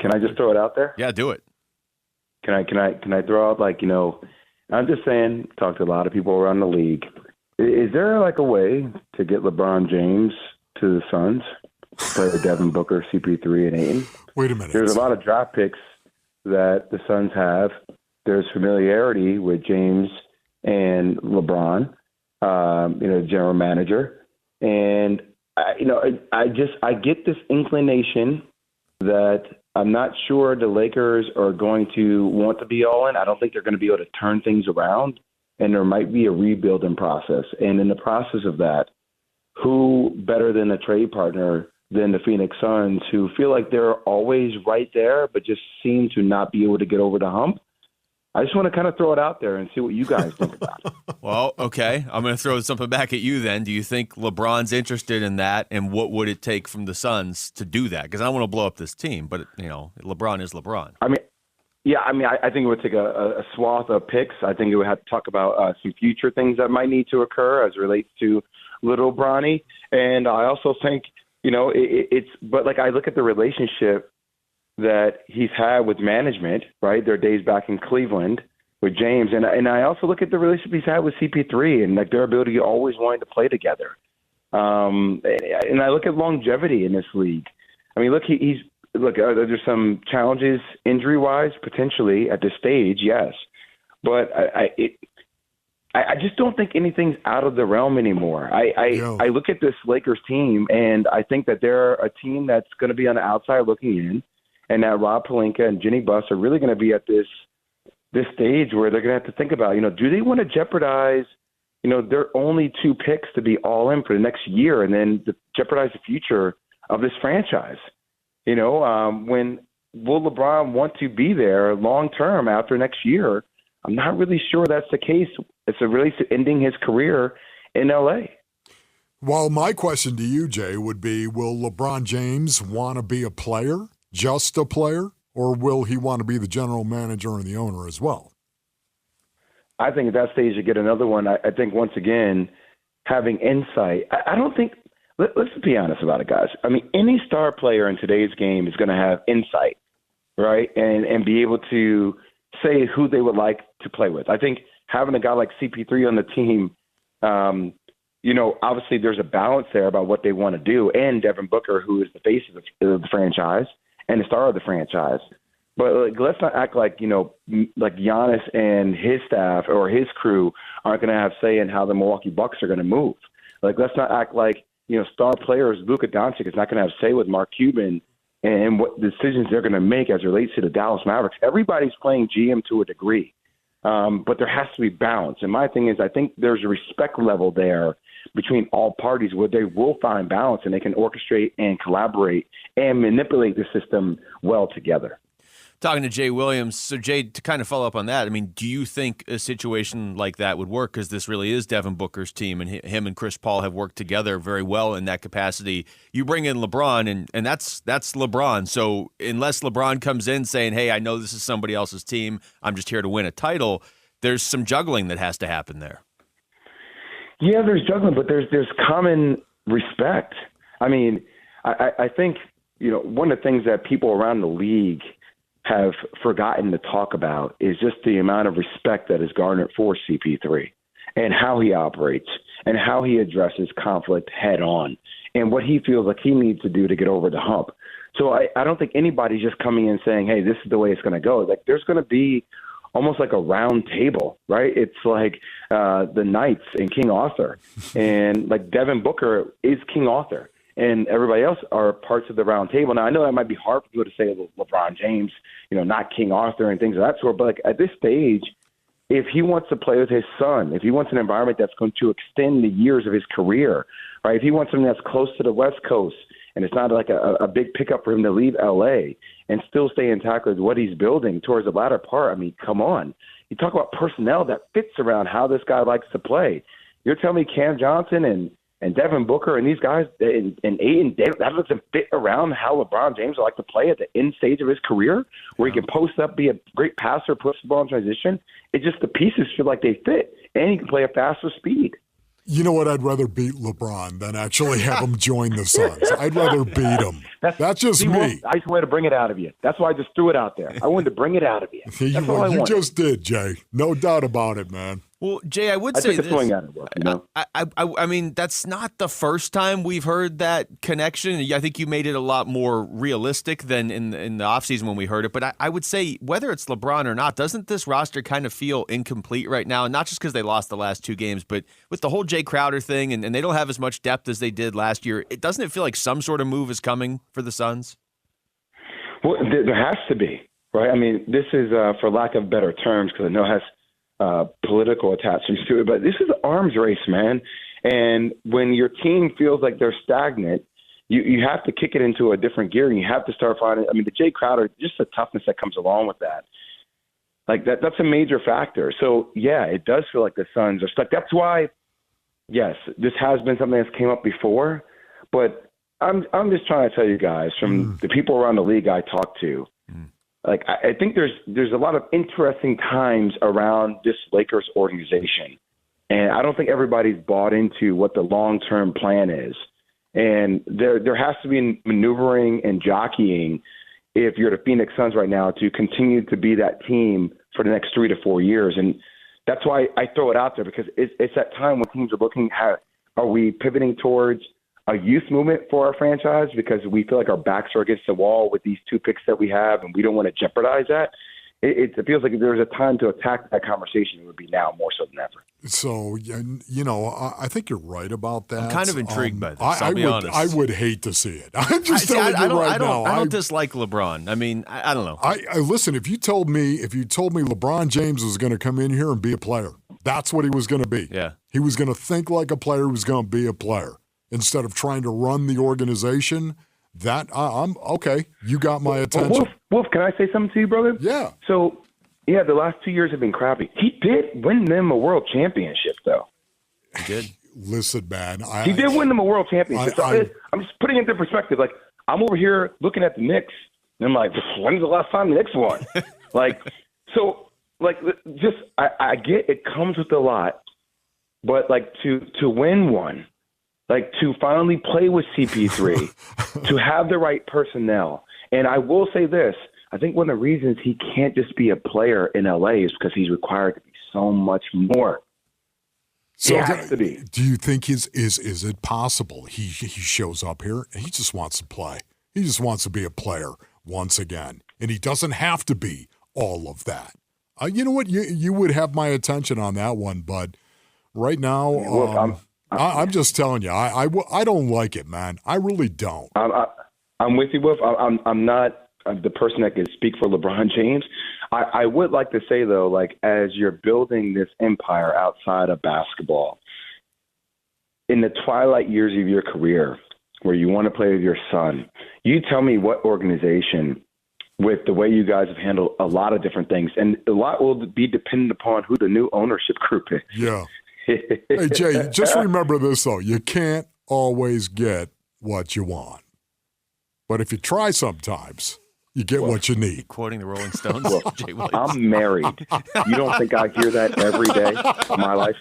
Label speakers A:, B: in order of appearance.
A: Can I just throw it out there?
B: Yeah, do it.
A: Can I throw out, like, I'm just saying, talk to a lot of people around the league. Is there like a way to get LeBron James to the Suns? Play with Devin Booker, CP3, and Ayton?
C: Wait a minute.
A: There's a lot of draft picks that the Suns have. There's familiarity with James and LeBron, general manager. And, I get this inclination that I'm not sure the Lakers are going to want to be all in. I don't think they're going to be able to turn things around, and there might be a rebuilding process. And in the process of that, who better than a trade partner than the Phoenix Suns, who feel like they're always right there but just seem to not be able to get over the hump? I just want to kind of throw it out there and see what you guys think about it.
B: Well, okay. I'm going to throw something back at you then. Do you think LeBron's interested in that, and what would it take from the Suns to do that? Because I don't want to blow up this team, but, LeBron is LeBron.
A: I think it would take a swath of picks. I think it would have to talk about some future things that might need to occur as it relates to little Bronny. And I also think, I look at the relationship that he's had with management, right? Their days back in Cleveland with James. And I also look at the relationship he's had with CP3 and like their ability always wanting to play together. And I look at longevity in this league. I mean, there's some challenges injury-wise, potentially at this stage, yes. But I just don't think anything's out of the realm anymore. I look at this Lakers team, and I think that they're a team that's going to be on the outside looking in, and that Rob Pelinka and Jenny Buss are really going to be at this stage where they're going to have to think about, do they want to jeopardize, their only 2 picks to be all in for the next year and then jeopardize the future of this franchise? When will LeBron want to be there long term after next year? I'm not really sure that's the case as it relates to ending his career in L.A.
C: Well, my question to you, Jay, would be, will LeBron James want to be a player, just a player, or will he want to be the general manager and the owner as well?
A: I think at that stage you get another one. I think, once again, having insight. I don't think – let's be honest about it, guys. I mean, any star player in today's game is going to have insight, right, and be able to say who they would like to play with. I think having a guy like CP3 on the team, obviously there's a balance there about what they want to do, and Devin Booker, who is the face of the franchise and the star of the franchise. But let's not act like, like Giannis and his staff or his crew aren't going to have say in how the Milwaukee Bucks are going to move. Let's not act like, star players, Luka Doncic is not going to have say with Mark Cuban and what decisions they're going to make as it relates to the Dallas Mavericks. Everybody's playing GM to a degree, but there has to be balance. And my thing is, I think there's a respect level there between all parties where they will find balance and they can orchestrate and collaborate and manipulate the system well together.
B: Talking to Jay Williams. So, Jay, to kind of follow up on that, I mean, do you think a situation like that would work? Because this really is Devin Booker's team, and him and Chris Paul have worked together very well in that capacity. You bring in LeBron, and that's LeBron. So unless LeBron comes in saying, hey, I know this is somebody else's team, I'm just here to win a title, there's some juggling that has to happen there.
A: Yeah, there's juggling, but there's common respect. I mean, I think, one of the things that people around the league have forgotten to talk about is just the amount of respect that is garnered for CP3 and how he operates and how he addresses conflict head on and what he feels like he needs to do to get over the hump. So I don't think anybody's just coming in saying, hey, this is the way it's going to go. Like, there's going to be almost like a round table, right? It's like the knights in King Arthur, and like Devin Booker is King Arthur, and everybody else are parts of the round table. Now, I know that might be hard for people to say LeBron James, not King Arthur and things of that sort, but like at this stage, if he wants to play with his son, if he wants an environment that's going to extend the years of his career, right? If he wants something that's close to the West Coast and it's not like a big pickup for him to leave L.A. and still stay intact with what he's building towards the latter part, I mean, come on. You talk about personnel that fits around how this guy likes to play. You're telling me Cam Johnson and Devin Booker and these guys and Ayton, that doesn't fit around how LeBron James would like to play at the end stage of his career, where he can post up, be a great passer, push the ball in transition. It's just the pieces feel like they fit, and he can play a faster speed.
C: You know what? I'd rather beat LeBron than actually have him join the Suns. I'd rather beat him. That's just me.
A: Wolf, I just wanted to bring it out of you. That's why I just threw it out there. I wanted to bring it out of you.
C: You just did, Jay. No doubt about it, man.
B: Well, Jay, I would
A: I
B: say
A: took
B: this.
A: a swing at it, Wolf, you know?
B: I mean, that's not the first time we've heard that connection. I think you made it a lot more realistic than in the offseason when we heard it. But I would say whether it's LeBron or not, doesn't this roster kind of feel incomplete right now? And not just because they lost the last 2 games, but with the whole Jay Crowder thing, and they don't have as much depth as they did last year. Doesn't it feel like some sort of move is coming for the Suns?
A: Well, there has to be, right? I mean, this is, for lack of better terms, because I know it has political attachments to it, but this is an arms race, man. And when your team feels like they're stagnant, you have to kick it into a different gear, and you have to start finding. I mean, the Jay Crowder, just the toughness that comes along with that, like that's a major factor. So yeah, it does feel like the Suns are stuck. That's why, yes, this has been something that's came up before, but I'm just trying to tell you guys from the people around the league I talk to. Like, I think there's a lot of interesting times around this Lakers organization. And I don't think everybody's bought into what the long-term plan is. And there has to be maneuvering and jockeying if you're the Phoenix Suns right now to continue to be that team for the next 3 to 4 years. And that's why I throw it out there, because it's that time when teams are looking at, are we pivoting towards a youth movement for our franchise because we feel like our backs are against the wall with these 2 picks that we have and we don't want to jeopardize that. It feels like if there was a time to attack that conversation, it would be now more so than ever.
C: So, you know, I think you're right about that.
B: I'm kind of intrigued by this, I'll be honest.
C: I would hate to see it. I'm just telling you right now.
B: I don't dislike LeBron. I mean, I don't know.
C: I listen, if you told me LeBron James was going to come in here and be a player, that's what he was going to be.
B: Yeah.
C: He was going to think like a player, he was going to be a player. Instead of trying to run the organization, that I'm okay. You got my attention.
A: Wolf, can I say something to you, brother?
C: Yeah.
A: So, yeah, the last 2 years have been crappy. He did win them a world championship, though.
B: He did.
C: Listen, man.
A: He did win them a world championship. I'm just putting it into perspective. Like, I'm over here looking at the Knicks, and I'm like, when's the last time the Knicks won? I get it comes with a lot, but, like, to win one, like to finally play with CP3, to have the right personnel. And I will say this, I think one of the reasons he can't just be a player in LA is because he's required to be so much more.
C: So
A: he has to be.
C: Do you think is it possible he shows up here and he just wants to play? He just wants to be a player once again. And he doesn't have to be all of that. You know what? You would have my attention on that one, but right now I'm just telling you, I don't like it, man. I really don't.
A: I'm with you, Wolf. I'm not the person that can speak for LeBron James. I would like to say, though, like, as you're building this empire outside of basketball, in the twilight years of your career where you want to play with your son, you tell me what organization, with the way you guys have handled a lot of different things, and a lot will be dependent upon who the new ownership group is.
C: Yeah. Hey, Jay, just remember this, though. You can't always get what you want. But if you try sometimes, you get what you need.
B: Quoting the Rolling Stones, Jay Williams.
A: I'm married. You don't think I hear that every day of my life?